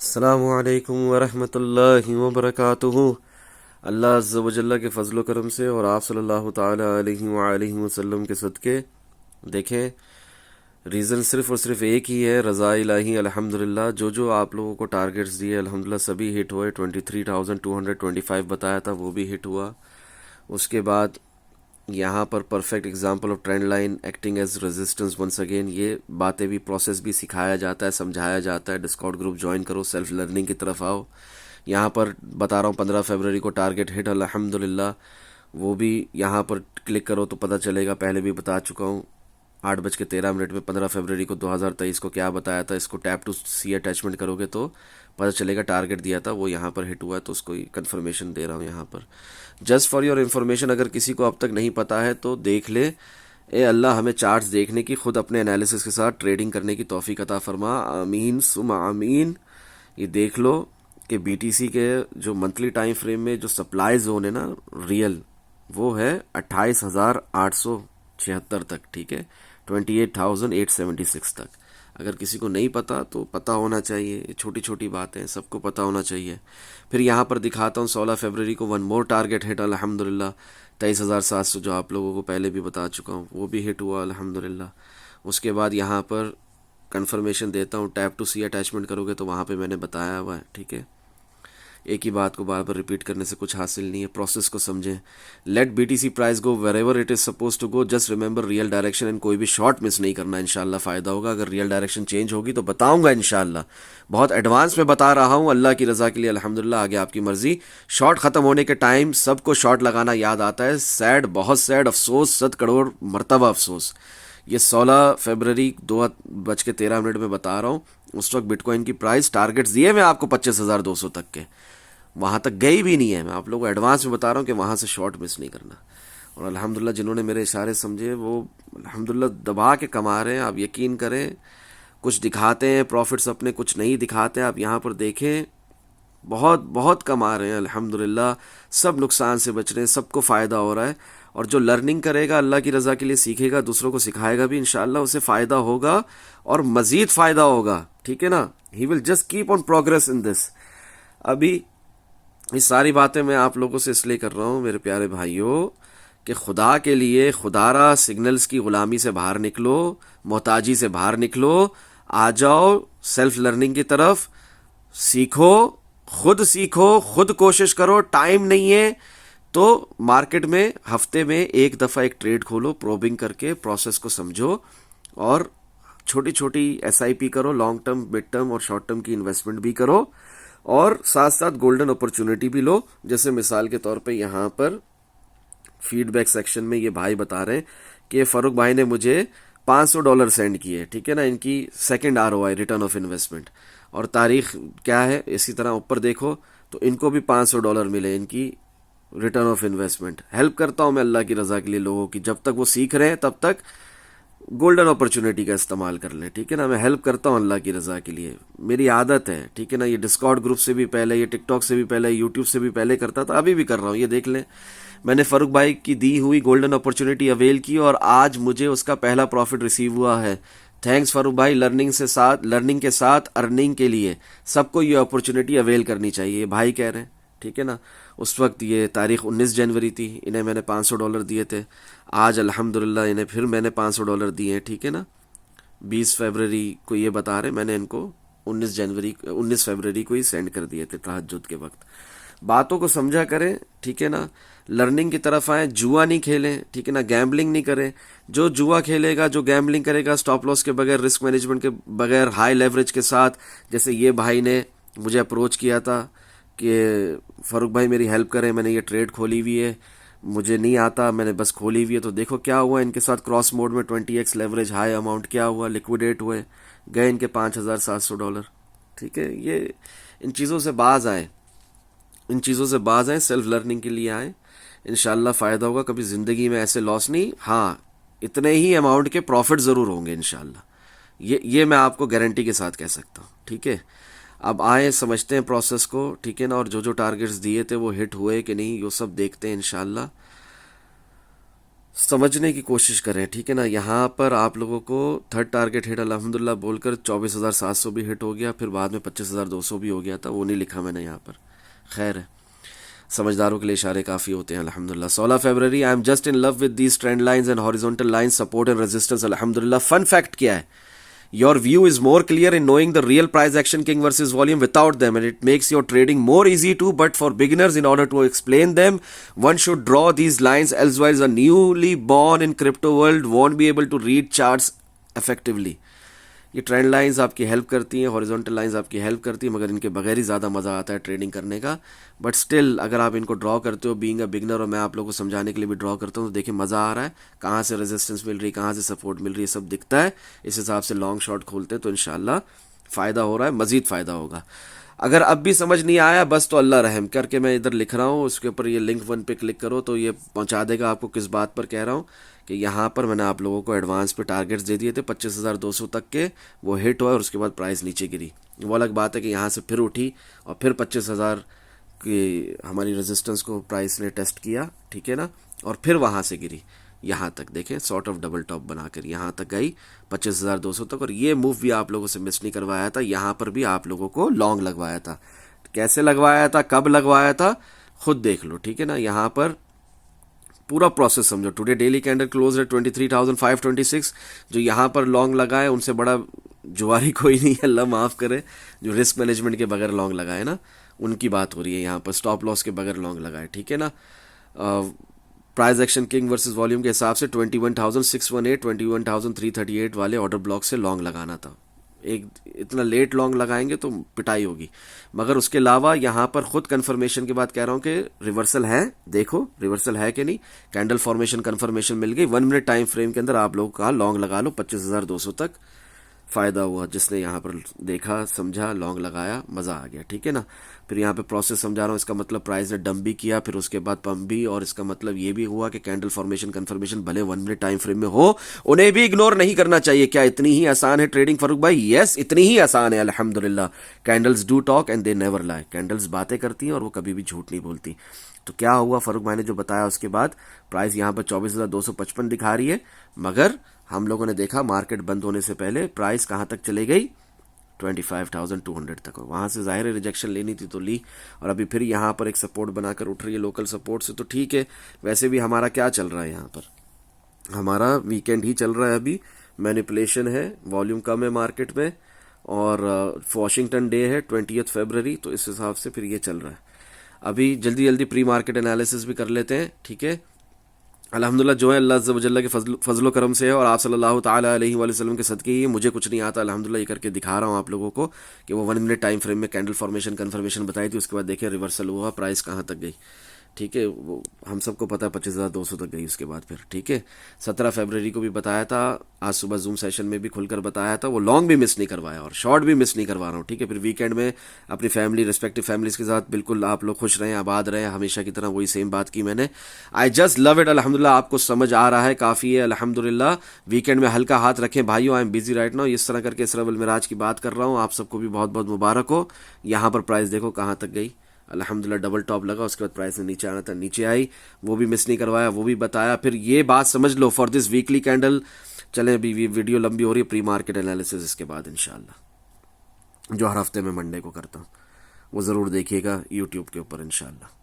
अस्सलामु अलैकुम वरहमतुल्लाहि वबरकातुहू। अल्लाह अज़्ज़ व जल्ल के फ़ज़्ल व करम से और आप सल्लल्लाहु ताला अलैहि वसल्लम के सदक़े देखें, रीज़न सिर्फ़ और सिर्फ एक ही है, रज़ा इलाही अल्हम्दुलिल्लाह। जो जो आप लोगों को टारगेट्स दिए अल्हम्दुलिल्लाह सभी हिट हुए। 23,225 बताया था, वो भी हिट हुआ। उसके बाद यहाँ पर perfect example of trend line acting as resistance once again, ये बातें भी प्रोसेस भी सिखाया जाता है, समझाया जाता है। डिस्कॉर्ड ग्रुप ज्वाइन करो, सेल्फ लर्निंग की तरफ आओ। यहाँ पर बता रहा हूँ 15 फरवरी को टारगेट हिट अल्हम्दुलिल्लाह। वो भी यहाँ पर क्लिक करो तो पता चलेगा, पहले भी बता चुका हूँ। 8:13 में 15 फरवरी को 2023 को क्या बताया था, इसको टैप टू सी अटैचमेंट करोगे तो पता चलेगा टारगेट दिया था वो यहाँ पर हिट हुआ है, तो उसको कंफर्मेशन दे रहा हूँ यहाँ पर। जस्ट फॉर योर इन्फॉर्मेशन, अगर किसी को अब तक नहीं पता है तो देख ले। ए अल्लाह हमें चार्ट्स देखने की, खुद अपने एनालिसिस के साथ ट्रेडिंग करने की तौफीक अता फरमा, आमीन सुम आमीन। ये देख लो कि बीटीसी के जो मंथली टाइम फ्रेम में जो सप्लाई जोन है ना रियल, वो है 28,876 तक, ठीक है, 28,876 तक। अगर किसी को नहीं पता तो पता होना चाहिए, ये छोटी छोटी बातें हैं, सबको पता होना चाहिए। फिर यहाँ पर दिखाता हूँ 16 फरवरी को वन मोर टारगेट हिट अल्हम्दुलिल्लाह, 23,700 जो आप लोगों को पहले भी बता चुका हूँ, वो भी हिट हुआ अल्हम्दुलिल्लाह। उसके बाद यहाँ पर कंफर्मेशन देता हूँ, टैप टू सी अटैचमेंट करोगे तो वहाँ पे मैंने बताया हुआ है, ठीक है। एक ही बात को बार बार रिपीट करने से कुछ हासिल नहीं है, प्रोसेस को समझें। Let BTC price go wherever it is suppose to go, just remember real direction and कोई भी शॉर्ट मिस नहीं करना, इंशाल्लाह फ़ायदा होगा। अगर रियल डायरेक्शन चेंज होगी तो बताऊंगा इंशाल्लाह, बहुत एडवांस में बता रहा हूँ, अल्लाह की रज़ा के लिए अल्हम्दुलिल्लाह। आगे आपकी मर्जी। शॉर्ट ख़त्म होने के टाइम सबको शॉर्ट लगाना याद आता है, सैड, बहुत सैड, अफसोस, 7 करोड़ मरतबा अफसोस। ये 16 फरवरी 2:13 में बता रहा हूँ। उस वक्त बिटकॉइन की प्राइस टारगेट्स दिए मैं आपको 25,200 तक के, वहाँ तक गई भी नहीं है। मैं आप लोगों को एडवांस में बता रहा हूँ कि वहाँ से शॉर्ट मिस नहीं करना। और अल्हम्दुलिल्लाह जिन्होंने मेरे इशारे समझे वो अल्हम्दुलिल्लाह दबा के कमा रहे हैं। आप यकीन करें, कुछ दिखाते हैं प्रॉफिट्स अपने, कुछ नहीं दिखाते हैं। आप यहाँ पर देखें, बहुत बहुत कमा रहे हैं अल्हम्दुलिल्लाह। सब नुकसान से बच रहे हैं, सबको फ़ायदा हो रहा है। और जो लर्निंग करेगा अल्लाह की रज़ा के लिए, सीखेगा, दूसरों को सिखाएगा भी, इंशाल्लाह उसे फ़ायदा होगा और मज़ीद फ़ायदा होगा, ठीक है ना। He will just keep on progress in this. अभी ये सारी बातें मैं आप लोगों से इसलिए कर रहा हूँ मेरे प्यारे भाइयों, कि खुदा के लिए, खुदारा सिग्नल्स की गुलामी से बाहर निकलो, मोहताजी से बाहर निकलो, आ जाओ सेल्फ लर्निंग की तरफ। सीखो, खुद सीखो, खुद कोशिश करो। टाइम नहीं है तो मार्केट में हफ्ते में एक दफ़ा एक ट्रेड खोलो, प्रोबिंग करके प्रोसेस को समझो, और छोटी छोटी एसआईपी करो, लॉन्ग टर्म, मिड टर्म और शॉर्ट टर्म की इन्वेस्टमेंट भी करो, और साथ साथ गोल्डन अपॉर्चुनिटी भी लो। जैसे मिसाल के तौर पे यहाँ पर फीडबैक सेक्शन में ये भाई बता रहे हैं कि फारूक भाई ने मुझे $500 सेंड किए, ठीक है ना, इनकी second ROI, return of investment, और तारीख क्या है, इसी तरह ऊपर देखो तो इनको भी $500 मिले, इनकी रिटर्न ऑफ इन्वेस्टमेंट। हेल्प करता हूँ मैं अल्लाह की रज़ा के लिए लोगों की, जब तक वो सीख रहे हैं तब तक गोल्डन अपॉर्चुनिटी का इस्तेमाल कर लें, ठीक है ना। मैं हेल्प करता हूँ अल्लाह की रज़ा के लिए, मेरी आदत है, ठीक है ना। ये डिस्कॉर्ड ग्रुप से भी पहले, ये टिकटॉक से भी पहले, यूट्यूब से भी पहले करता था, अभी भी कर रहा हूँ। ये देख लें, मैंने फारूक भाई की दी हुई गोल्डन अपॉर्चुनिटी अवेल की और आज मुझे उसका पहला प्रॉफिट रिसीव हुआ है। थैंक्स फारूक भाई। लर्निंग के साथ अर्निंग के लिए सबको ये अपॉर्चुनिटी अवेल करनी चाहिए, ये भाई कह रहे हैं, ठीक है ना। उस वक्त ये तारीख 19 जनवरी थी, इन्हें मैंने $500 दिए थे। आज अल्हम्दुलिल्लाह इन्हें फिर मैंने $500 दिए हैं, ठीक है ना। 20 फरवरी को ये बता रहे, मैंने इनको 19 फरवरी को ही सेंड कर दिए थे तहज्जुद के वक्त। बातों को समझा करें, ठीक है ना। लर्निंग की तरफ आए, जुआ नहीं खेलें, ठीक है ना, गैम्बलिंग नहीं करें। जो जुआ खेलेगा, जो गैम्बलिंग करेगा स्टॉप लॉस के बगैर, रिस्क मैनेजमेंट के बगैर, हाई लेवरेज के साथ, जैसे ये भाई ने मुझे अप्रोच किया था कि फारूक भाई मेरी हेल्प करें, मैंने ये ट्रेड खोली हुई है, मुझे नहीं आता, मैंने बस खोली हुई है, तो देखो क्या हुआ इनके साथ। क्रॉस मोड में 20x लेवरेज, हाई अमाउंट, क्या हुआ, लिक्विडेट हुए, गए इनके $5,700, ठीक है। ये इन चीज़ों से बाज आए, इन चीज़ों से बाज आए, सेल्फ लर्निंग के लिए आए, इंशाल्लाह फ़ायदा होगा। कभी ज़िंदगी में ऐसे लॉस नहीं, हाँ इतने ही अमाउंट के प्रॉफिट ज़रूर होंगे इंशाल्लाह, ये मैं आपको गारंटी के साथ कह सकता हूँ, ठीक है। अब आए समझते हैं प्रोसेस को, ठीक है ना, और जो जो टारगेट्स दिए थे वो हिट हुए कि नहीं, ये सब देखते हैं इंशाल्लाह। समझने की कोशिश करें, ठीक है ना। यहाँ पर आप लोगों को थर्ड टारगेट हिट अल्हम्दुलिल्लाह बोलकर 24,700 भी हिट हो गया, फिर बाद में 25,200 भी हो गया था, वो नहीं लिखा मैंने यहाँ पर। खैर है, समझदारों के लिए इशारे काफ़ी होते हैं अल्हम्दुलिल्लाह। 16 फरवरी, I am just in love with these trend lines and horizontal lines, support and resistance अल्हम्दुलिल्लाह। फन फैक्ट क्या है? Your view is more clear in knowing the real price action king versus volume without them, and it makes your trading more easy too. But for beginners, in order to explain them, one should draw these lines, otherwise a newly born in crypto world won't be able to read charts effectively. ये trend lines आपकी help करती हैं, horizontal lines आपकी help करती हैं, मगर इनके बगैर ही ज़्यादा मज़ा आता है ट्रेडिंग करने का। बट स्टिल अगर आप इनको ड्रॉ करते हो बीइंग अ बिगनर, और मैं आप लोगों को समझाने के लिए भी ड्रॉ करता हूँ, तो देखिए मज़ा आ रहा है, कहाँ से रेजिस्टेंस मिल रही है, कहाँ से सपोर्ट मिल रही है, सब दिखता है। इस हिसाब से लॉन्ग शॉट खोलते हैं तो इंशाल्लाह फ़ायदा हो रहा है, मज़ीद फ़ायदा होगा। अगर अब भी समझ नहीं आया बस तो अल्लाह रहम करके, मैं इधर लिख रहा हूँ, उसके ऊपर ये लिंक 1 पे क्लिक करो तो ये पहुँचा देगा आपको किस बात पर कह रहा हूँ। कि यहाँ पर मैंने आप लोगों को एडवांस पे टारगेट्स दे दिए थे 25,200 तक के, वो हिट हुआ और उसके बाद प्राइस नीचे गिरी। वो अलग बात है कि यहाँ से फिर उठी और फिर 25,000 की हमारी रेजिस्टेंस को प्राइस ने टेस्ट किया, ठीक है ना, और फिर वहाँ से गिरी यहाँ तक, देखें सॉर्ट ऑफ डबल टॉप बनाकर यहाँ तक गई 25,200 तक। और ये मूव भी आप लोगों से मिस नहीं करवाया था, यहाँ पर भी आप लोगों को लॉन्ग लगवाया था। कैसे लगवाया था, कब लगवाया था, खुद देख लो, ठीक है ना। यहाँ पर पूरा प्रोसेस समझो। टुडे डेली कैंडल क्लोज है 23,526, जो यहाँ पर लॉन्ग लगाए उनसे बड़ा जुआरी कोई नहीं है, अल्लाह माफ़ करे, जो रिस्क मैनेजमेंट के बगैर लॉन्ग लगाए ना, उनकी बात हो रही है यहाँ पर, स्टॉप लॉस के बगैर लॉन्ग लगाए, ठीक है ना। Price action king versus volume के हिसाब से 21,618, 21,338 वाले ऑर्डर ब्लॉक से लॉन्ग लगाना था। एक इतना लेट लॉन्ग लगाएंगे तो पिटाई होगी। मगर उसके अलावा यहाँ पर खुद कंफर्मेशन के बाद कह रहा हूँ कि रिवर्सल है, देखो रिवर्सल है कि नहीं। कैंडल फॉर्मेशन कंफर्मेशन मिल गई, 1 मिनट टाइम फ्रेम के अंदर आप लोग कहा लॉन्ग लगा लो 25,200 तक। फ़ायदा हुआ जिसने यहाँ पर देखा समझा लॉन्ग लगाया, मज़ा आ गया, ठीक है ना। फिर यहाँ पे प्रोसेस समझा रहा हूँ, इसका मतलब प्राइस ने डंप भी किया, फिर उसके बाद पंप भी, और इसका मतलब ये भी हुआ कि कैंडल फॉर्मेशन कंफर्मेशन भले 1 मिनट टाइम फ्रेम में हो, उन्हें भी इग्नोर नहीं करना चाहिए। क्या इतनी ही आसान है ट्रेडिंग फरूक भाई? यस, इतनी ही आसान है अल्हम्दुलिल्लाह। Candles do talk and they never lie. Candles बातें करती हैं और वो कभी भी झूठ नहीं बोलती। तो क्या हुआ, फरूक भाई ने जो बताया उसके बाद प्राइस यहाँ पर 24,255 दिखा रही है, मगर हम लोगों ने देखा मार्केट बंद होने से पहले प्राइस कहाँ तक चले गई, 25,200 तक। वहाँ से ज़ाहिर रिजेक्शन लेनी थी तो ली, और अभी फिर यहाँ पर एक सपोर्ट बनाकर उठ रही है लोकल सपोर्ट से, तो ठीक है। वैसे भी हमारा क्या चल रहा है यहाँ पर, हमारा वीकेंड ही चल रहा है, अभी मैनिपुलेशन है, वॉल्यूम कम है मार्केट में, और वॉशिंगटन डे है 20 फरवरी, तो इस हिसाब से फिर ये चल रहा है। अभी जल्दी जल्दी प्री मार्केट एनालिसिस भी कर लेते हैं, ठीक है। अल्हम्दुलिल्लाह जो है अल्लाह अज़्ज़ व जल्ल के फजलो करम से है, और आप सल्लल्लाहु ताला अलैहि वसल्लम के सदक़े ही, मुझे कुछ नहीं आता अल्हम्दुलिल्लाह, ये करके दिखा रहा हूँ आप लोगों को कि वो 1 मिनट टाइम फ्रेम में कैंडल फॉर्मेशन कंफर्मेशन बताई थी, उसके बाद देखिए रिवर्सल हुआ, प्राइस कहाँ तक गई, ठीक है। वो हम सबको पता है 25,200 तक गई उसके बाद फिर, ठीक है। 17 फरवरी को भी बताया था, आज सुबह जूम सेशन में भी खुलकर बताया था, वो लॉन्ग भी मिस नहीं करवाया और शॉर्ट भी मिस नहीं करवा रहा हूँ, ठीक है। फिर वीकेंड में अपनी फैमिली रिस्पेक्टिव फैमिलीज़ के साथ बिल्कुल आप लोग खुश रहें, आबाद रहें, हमेशा की तरह वही सेम बात की मैंने। आई जस्ट लव इट अल्हम्दुलिल्लाह, आपको समझ आ रहा है, काफ़ी है अल्हम्दुलिल्लाह। वीकेंड में हल्का हाथ रखें भाइयों, I am busy right now, इस तरह करके इसरा वल मिराज की बात कर रहा हूँ, आप सबको भी बहुत बहुत मुबारक हो। यहाँ पर प्राइस देखो कहाँ तक गई, अल्हम्दुलिल्लाह डबल टॉप लगा, उसके बाद प्राइस ने नीचे आना था, नीचे आई, वो भी मिस नहीं करवाया, वो भी बताया। फिर ये बात समझ लो फॉर दिस वीकली कैंडल, चलें अभी वीडियो लंबी हो रही है, प्री मार्केट एनालिसिस इसके बाद इंशाल्लाह, जो हर हफ्ते में मंडे को करता हूँ, वो ज़रूर देखिएगा यूट्यूब के ऊपर इंशाल्लाह।